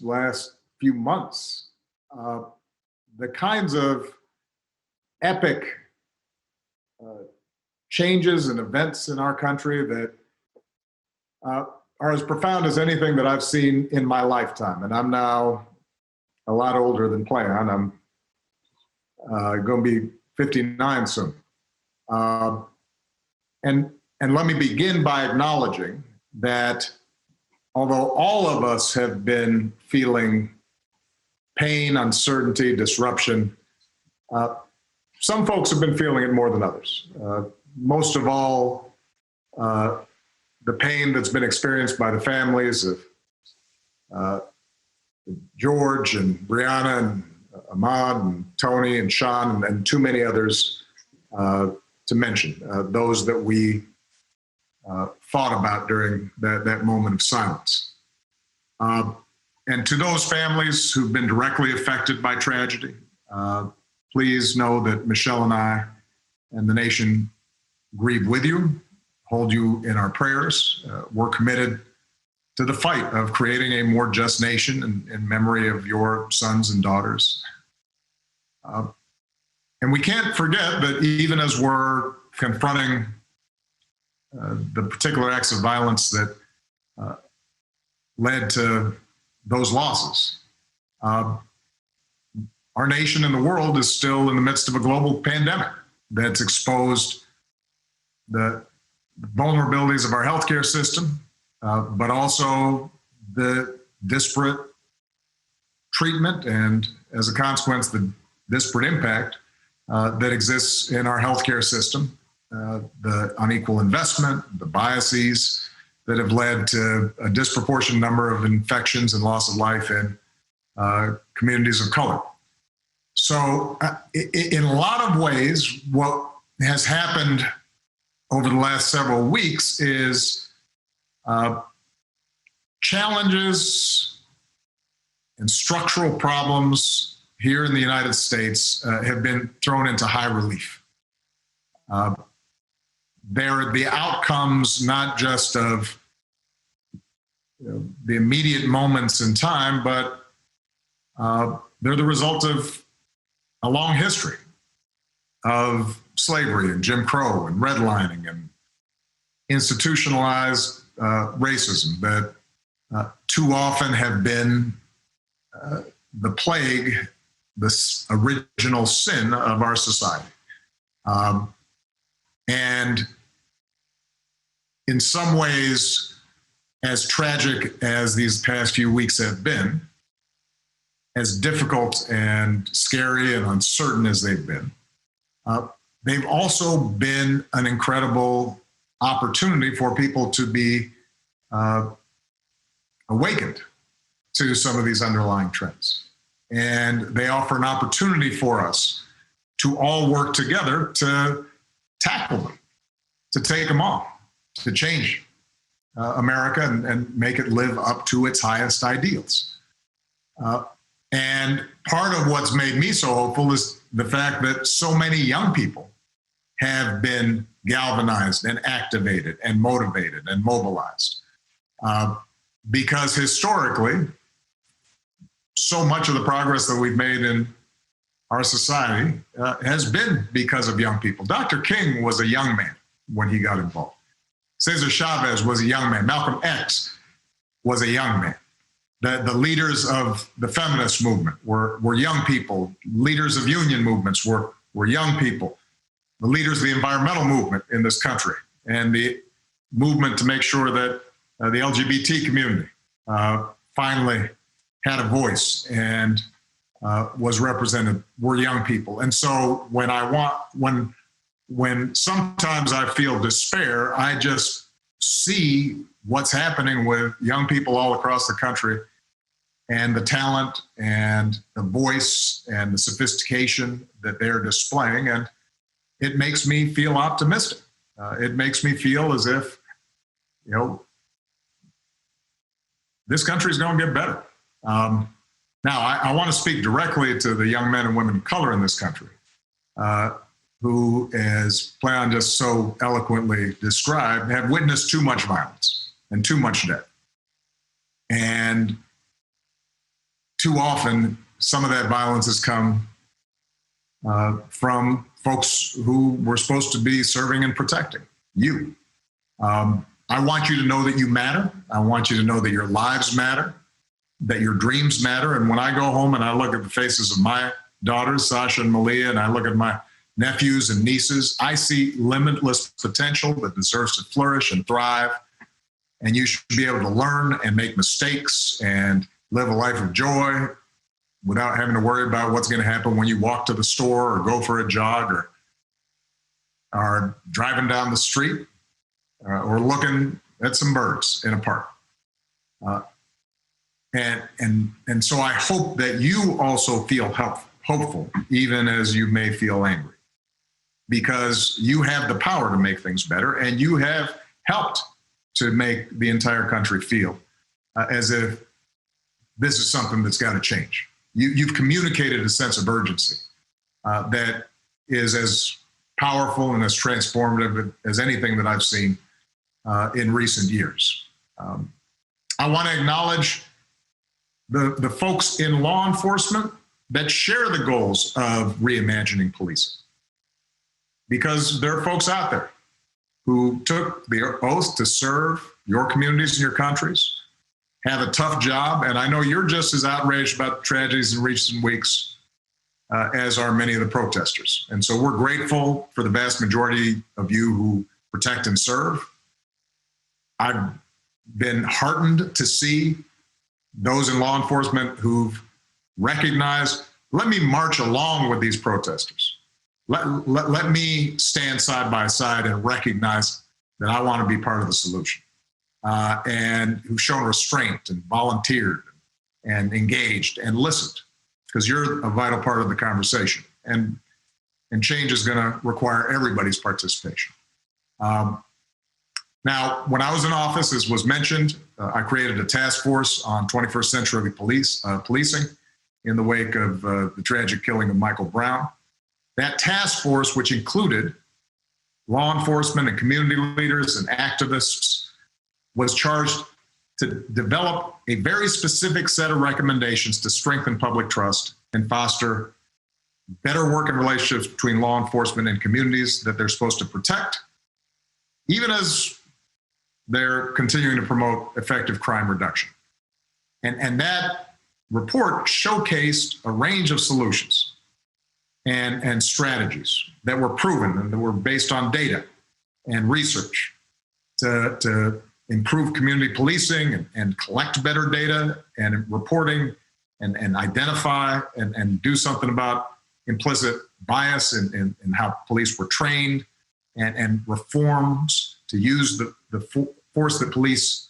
last few months, uh, the kinds of epic uh, changes and events in our country that uh, are as profound as anything that I've seen in my lifetime. And I'm now a lot older than planned. I'm going to be 59 soon. Uh, and let me begin by acknowledging that although all of us have been feeling pain, uncertainty, disruption, some folks have been feeling it more than others. Most of all, the pain that's been experienced by the families of George and Brianna and Ahmaud and Tony and Sean and too many others to mention, those that we thought about during that moment of silence. And to those families who've been directly affected by tragedy, please know that Michelle and I and the nation grieve with you, hold you in our prayers. We're committed to the fight of creating a more just nation in memory of your sons and daughters. And we can't forget that even as we're confronting the particular acts of violence that led to those losses, our nation and the world is still in the midst of a global pandemic that's exposed the vulnerabilities of our healthcare system, but also the disparate treatment and, as a consequence, the disparate impact that exists in our healthcare system, the unequal investment, the biases that have led to a disproportionate number of infections and loss of life in communities of color. So in a lot of ways, what has happened over the last several weeks is challenges and structural problems here in the United States have been thrown into high relief. They're the outcomes not just of the immediate moments in time, but they're the result of a long history of slavery and Jim Crow and redlining and institutionalized racism that too often have been the plague, this original sin of our society. And in some ways, as tragic as these past few weeks have been, as difficult and scary and uncertain as they've been, they've also been an incredible opportunity for people to be awakened to some of these underlying trends. And they offer an opportunity for us to all work together to tackle them, to take them on, to change America and make it live up to its highest ideals. And part of what's made me so hopeful is the fact that so many young people have been galvanized and activated and motivated and mobilized. Because historically, so much of the progress that we've made in our society has been because of young people. Dr. King was a young man when he got involved. Cesar Chavez was a young man. Malcolm X was a young man. The leaders of the feminist movement were young people. Leaders of union movements were young people. The leaders of the environmental movement in this country and the movement to make sure that the LGBT community finally had a voice and was represented were young people. And so when sometimes I feel despair, I just see what's happening with young people all across the country and the talent and the voice and the sophistication that they're displaying. And it makes me feel optimistic. It makes me feel as if, this country is going to get better. Now, I want to speak directly to the young men and women of color in this country who, as Playon just so eloquently described, have witnessed too much violence and too much death. And too often, some of that violence has come from folks who were supposed to be serving and protecting you. I want you to know that you matter. I want you to know that your lives matter, that your dreams matter. And when I go home and I look at the faces of my daughters, Sasha and Malia, and I look at my nephews and nieces, I see limitless potential that deserves to flourish and thrive. And you should be able to learn and make mistakes and live a life of joy without having to worry about what's going to happen when you walk to the store or go for a jog or are driving down the street or looking at some birds in a park. And so I hope that you also feel hopeful, even as you may feel angry, because you have the power to make things better, and you have helped to make the entire country feel as if this is something that's got to change. You've communicated a sense of urgency that is as powerful and as transformative as anything that I've seen in recent years. I want to acknowledge the folks in law enforcement that share the goals of reimagining policing, because there are folks out there who took the oath to serve your communities and your countries, have a tough job, and I know you're just as outraged about the tragedies in recent weeks as are many of the protesters. And so we're grateful for the vast majority of you who protect and serve. I've been heartened to see those in law enforcement who've recognized, let me march along with these protesters. Let me stand side by side and recognize that I want to be part of the solution. And who've shown restraint and volunteered and engaged and listened, because you're a vital part of the conversation. And change is going to require everybody's participation. Now, when I was in office, as was mentioned, I created a task force on 21st century policing in the wake of the tragic killing of Michael Brown. That task force, which included law enforcement and community leaders and activists, was charged to develop a very specific set of recommendations to strengthen public trust and foster better working relationships between law enforcement and communities that they're supposed to protect, even as they're continuing to promote effective crime reduction. And that report showcased a range of solutions and strategies that were proven and that were based on data and research to improve community policing and collect better data and reporting and identify and do something about implicit bias in how police were trained and reforms to use the force that police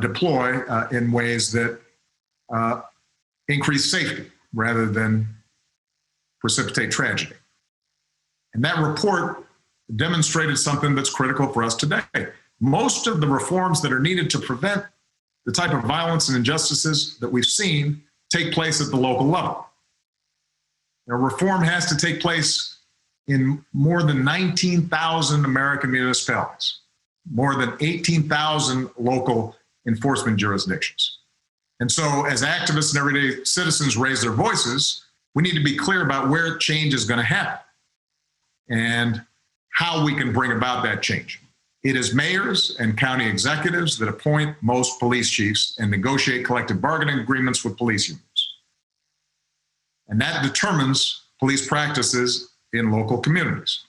deploy in ways that increase safety rather than precipitate tragedy. And that report demonstrated something that's critical for us today. Most of the reforms that are needed to prevent the type of violence and injustices that we've seen take place at the local level. Now, reform has to take place in more than 19,000 American municipalities, more than 18,000 local enforcement jurisdictions. And so as activists and everyday citizens raise their voices, we need to be clear about where change is going to happen and how we can bring about that change. It is mayors and county executives that appoint most police chiefs and negotiate collective bargaining agreements with police unions. And that determines police practices in local communities.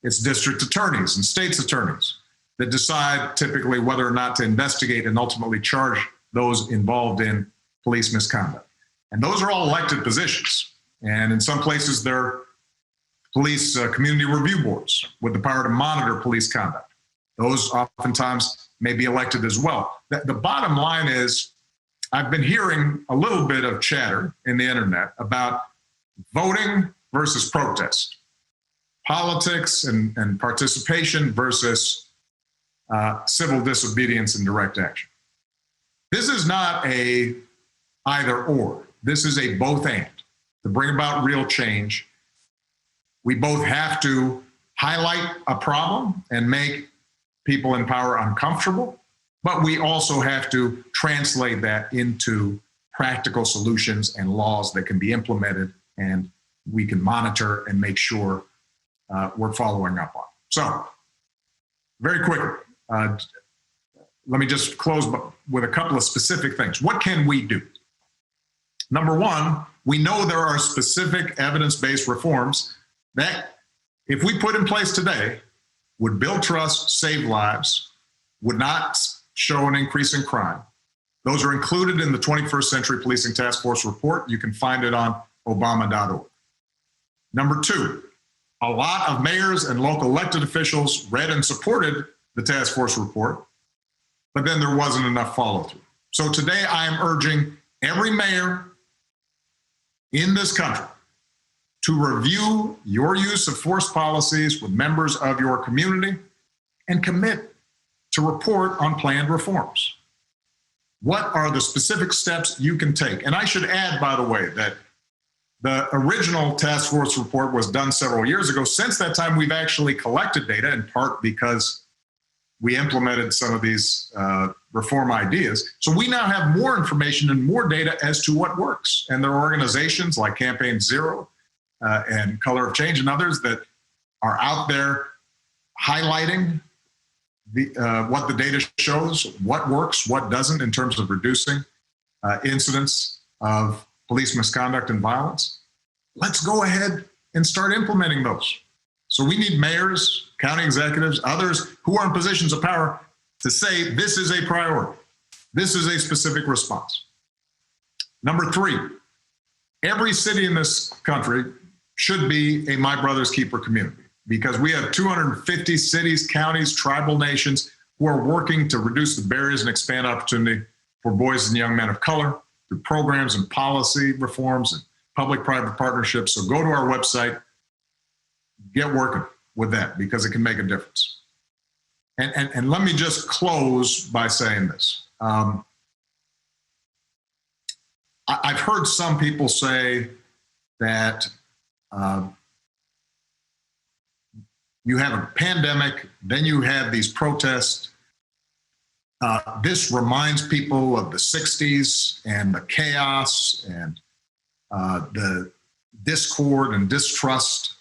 It's district attorneys and state's attorneys that decide typically whether or not to investigate and ultimately charge those involved in police misconduct. And those are all elected positions. And in some places, they're police community review boards with the power to monitor police conduct. Those oftentimes may be elected as well. The bottom line is, I've been hearing a little bit of chatter in the internet about voting versus protest, politics and participation versus civil disobedience and direct action. This is not a either or. This is a both and. To bring about real change, we both have to highlight a problem and make people in power uncomfortable, but we also have to translate that into practical solutions and laws that can be implemented and we can monitor and make sure we're following up on. So, very quickly, let me just close with a couple of specific things. What can we do? Number one, we know there are specific evidence-based reforms that, if we put in place today, would build trust, save lives, would not show an increase in crime. Those are included in the 21st Century Policing Task Force report. You can find it on obama.org. Number two, a lot of mayors and local elected officials read and supported the task force report, but then there wasn't enough follow-through. So today I am urging every mayor in this country to review your use of force policies with members of your community and commit to report on planned reforms. What are the specific steps you can take? And I should add, by the way, that the original task force report was done several years ago. Since that time, we've actually collected data, in part because we implemented some of these reform ideas. So we now have more information and more data as to what works. And there are organizations like Campaign Zero and Color of Change and others that are out there highlighting what the data shows, what works, what doesn't in terms of reducing incidents of police misconduct and violence. Let's go ahead and start implementing those. So we need mayors, county executives, others who are in positions of power to say this is a priority. This is a specific response. Number three, every city in this country should be a My Brother's Keeper community, because we have 250 cities, counties, tribal nations who are working to reduce the barriers and expand opportunity for boys and young men of color through programs and policy reforms and public-private partnerships. So go to our website, get working with that, because it can make a difference. And let me just close by saying this. I've heard some people say that you have a pandemic, then you have these protests. This reminds people of the 60s and the chaos and the discord and distrust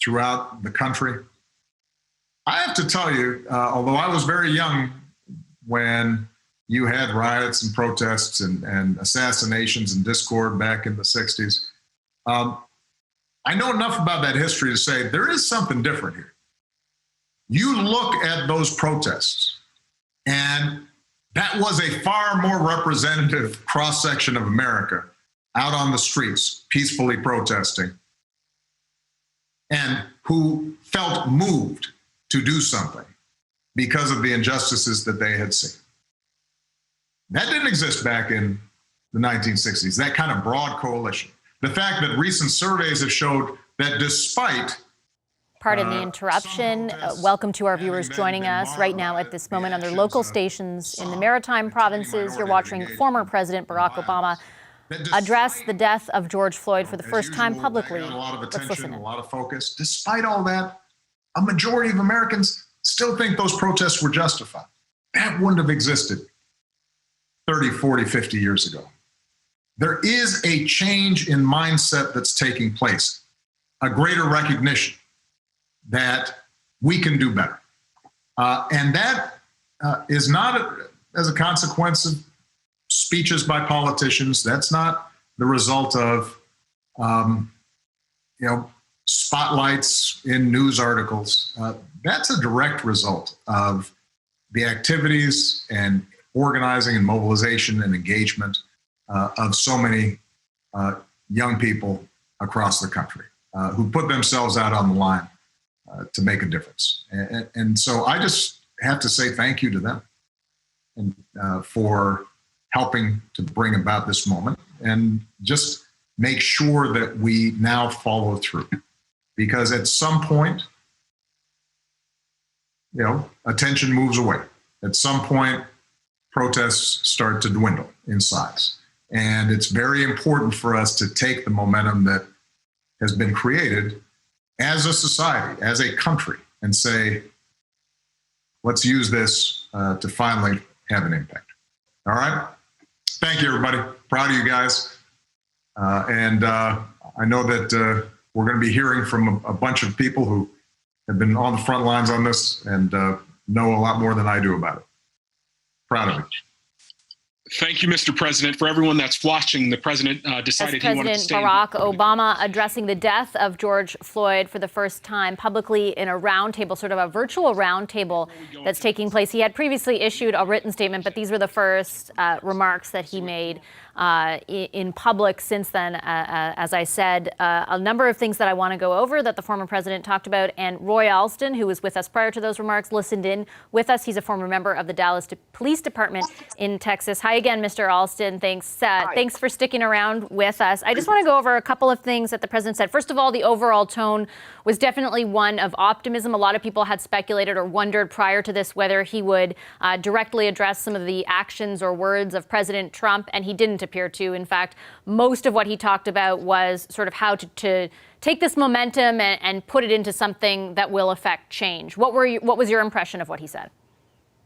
throughout the country. I have to tell you, although I was very young when you had riots and protests and assassinations and discord back in the 60s, I know enough about that history to say there is something different here. You look at those protests, and that was a far more representative cross-section of America out on the streets, peacefully protesting, and who felt moved to do something because of the injustices that they had seen. That didn't exist back in the 1960s, that kind of broad coalition. The fact that recent surveys have showed that despite Pardon the interruption. Welcome to our viewers joining us right now at this moment on their local stations in the maritime provinces. You're watching former President Barack Obama address the death of George Floyd for the first time publicly. A lot of Let's attention, listen in. a lot of focus. Despite all that, a majority of Americans still think those protests were justified. That wouldn't have existed 30, 40, 50 years ago. There is a change in mindset that's taking place, a greater recognition that we can do better. And that is not as a consequence of speeches by politicians. That's not the result of, spotlights in news articles. That's a direct result of the activities and organizing and mobilization and engagement of so many young people across the country who put themselves out on the line to make a difference. And so I just have to say thank you to them and for helping to bring about this moment, and just make sure that we now follow through. Because at some point, attention moves away. At some point, protests start to dwindle in size. And it's very important for us to take the momentum that has been created as a society, as a country, and say, let's use this to finally have an impact. All right? Thank you, everybody. Proud of you guys. And I know that we're going to be hearing from a bunch of people who have been on the front lines on this and know a lot more than I do about it. Proud of you. Thank you, Mr. President. For everyone that's watching, the president decided he wanted to stay. President Barack Obama addressing the death of George Floyd for the first time publicly in a roundtable, sort of a virtual roundtable that's taking place. He had previously issued a written statement, but these were the first remarks that he made in public since then. As I said, a number of things that I want to go over that the former president talked about. And Roy Alston, who was with us prior to those remarks, listened in with us. He's a former member of the Dallas Police Department in Texas. Hi again, Mr. Alston. Thanks. Thanks for sticking around with us. I just want to go over a couple of things that the president said. First of all, the overall tone was definitely one of optimism. A lot of people had speculated or wondered prior to this whether he would directly address some of the actions or words of President Trump, and he didn't appear to. In fact, most of what he talked about was sort of how to take this momentum and put it into something that will affect change. What was your impression of what he said?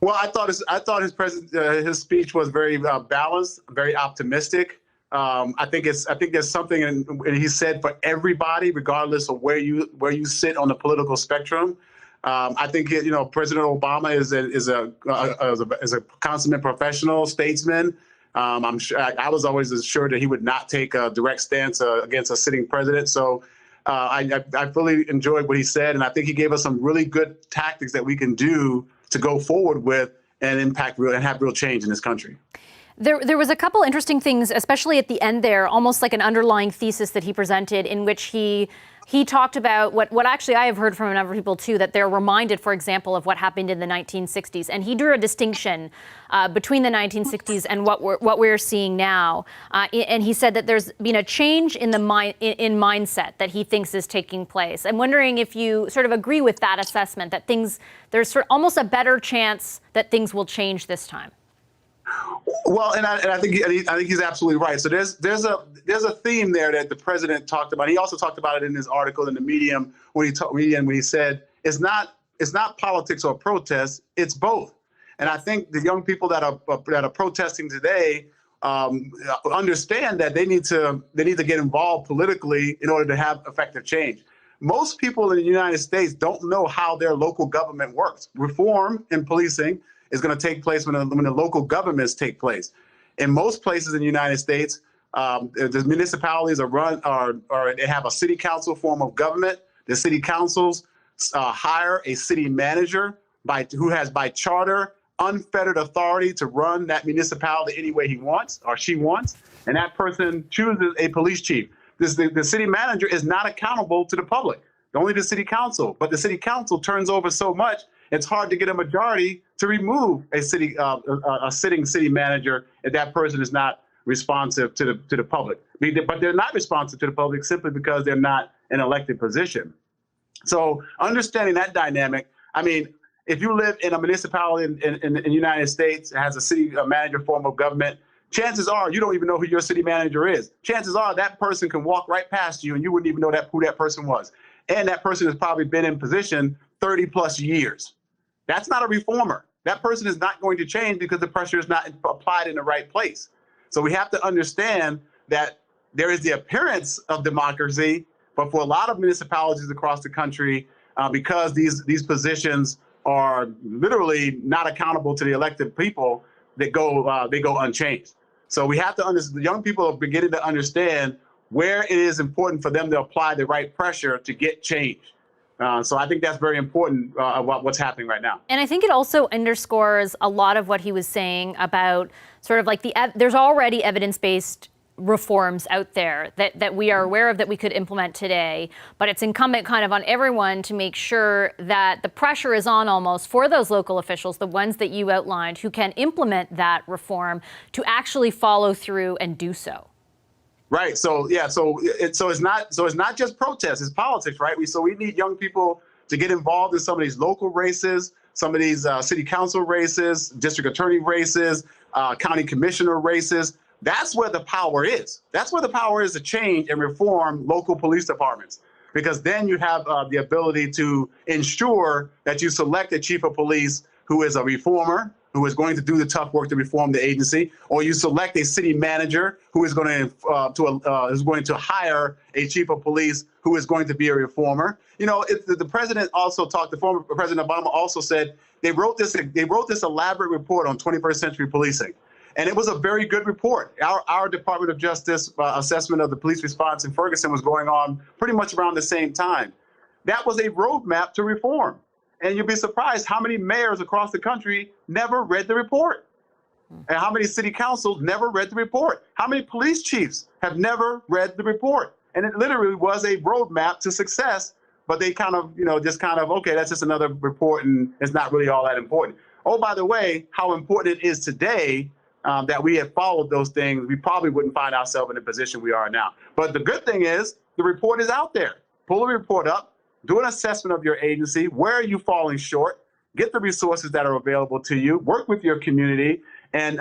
Well, I thought his speech was very balanced, very optimistic. I think there's something and he said for everybody, regardless of where you sit on the political spectrum. I think President Obama is a consummate professional statesman. I'm sure I was always assured that he would not take a direct stance against a sitting president. So I fully enjoyed what he said, and I think he gave us some really good tactics that we can do to go forward with and have real change in this country. There was a couple interesting things, especially at the end there, almost like an underlying thesis that he presented, in which he talked about what actually I have heard from a number of people too, that they're reminded, for example, of what happened in the 1960s. And he drew a distinction between the 1960s and what we're seeing now. And he said that there's been a change in the mindset that he thinks is taking place. I'm wondering if you sort of agree with that assessment, that there's sort of almost a better chance that things will change this time. Well, and I think he's absolutely right. So there's a theme there that the president talked about. He also talked about it in his article in the Medium when he said it's not politics or protest, it's both. And I think the young people that are protesting today understand that they need to get involved politically in order to have effective change. Most people in the United States don't know how their local government works. Reform in policing is going to take place when the local governments take place. In most places in the United States, the municipalities they have a city council form of government. The city councils hire a city manager who has by charter unfettered authority to run that municipality any way he wants or she wants, and that person chooses a police chief. The city manager is not accountable to the public, only the city council. But the city council turns over so much, it's hard to get a majority to remove a sitting city manager if that person is not responsive to the public. But they're not responsive to the public simply because they're not an elected position. So understanding that dynamic, I mean, if you live in a municipality in the United States that has a city manager form of government, chances are you don't even know who your city manager is. Chances are that person can walk right past you and you wouldn't even know who that person was. And that person has probably been in position 30 plus years. That's not a reformer. That person is not going to change because the pressure is not applied in the right place. So we have to understand that there is the appearance of democracy, but for a lot of municipalities across the country, because these positions are literally not accountable to the elected people, they go unchanged. So we have to understand, the young people are beginning to understand where it is important for them to apply the right pressure to get change. So I think that's very important about what's happening right now. And I think it also underscores a lot of what he was saying about sort of like there's already evidence-based reforms out there that we are aware of that we could implement today, but it's incumbent kind of on everyone to make sure that the pressure is on almost for those local officials, the ones that you outlined, who can implement that reform, to actually follow through and do so. Right. So yeah. So it's not just protest. It's politics, right? We need young people to get involved in some of these local races, some of these city council races, district attorney races, county commissioner races. That's where the power is. That's where the power is to change and reform local police departments, because then you have the ability to ensure that you select a chief of police who is a reformer, who is going to do the tough work to reform the agency, or you select a city manager who is going to hire a chief of police who is going to be a reformer. You know, the president also talked. The former President Obama also said they wrote this elaborate report on 21st century policing. And it was a very good report. Our Department of Justice assessment of the police response in Ferguson was going on pretty much around the same time. That was a roadmap to reform. And you'd be surprised how many mayors across the country never read the report. And how many city councils never read the report. How many police chiefs have never read the report. And it literally was a roadmap to success, but they kind of, okay, that's just another report and it's not really all that important. Oh, by the way, how important it is today that we have followed those things, we probably wouldn't find ourselves in the position we are now. But the good thing is the report is out there. Pull the report up, do an assessment of your agency. Where are you falling short? Get the resources that are available to you, work with your community, and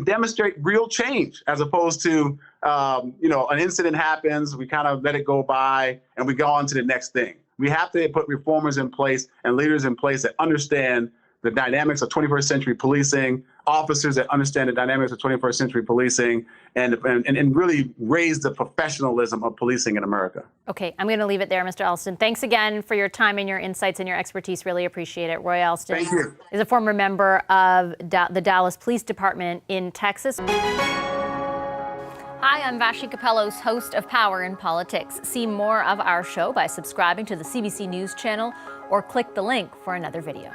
demonstrate real change, as opposed to, an incident happens, we kind of let it go by, and we go on to the next thing. We have to put reformers in place and leaders in place that understand the dynamics of 21st century policing, officers that understand the dynamics of 21st century policing, and really raise the professionalism of policing in America. Okay, I'm going to leave it there, Mr. Alston. Thanks again for your time and your insights and your expertise. Really appreciate it. Roy Alston is a former member of the Dallas Police Department in Texas. Hi, I'm Vashi Capellos, host of Power in Politics. See more of our show by subscribing to the CBC News channel or click the link for another video.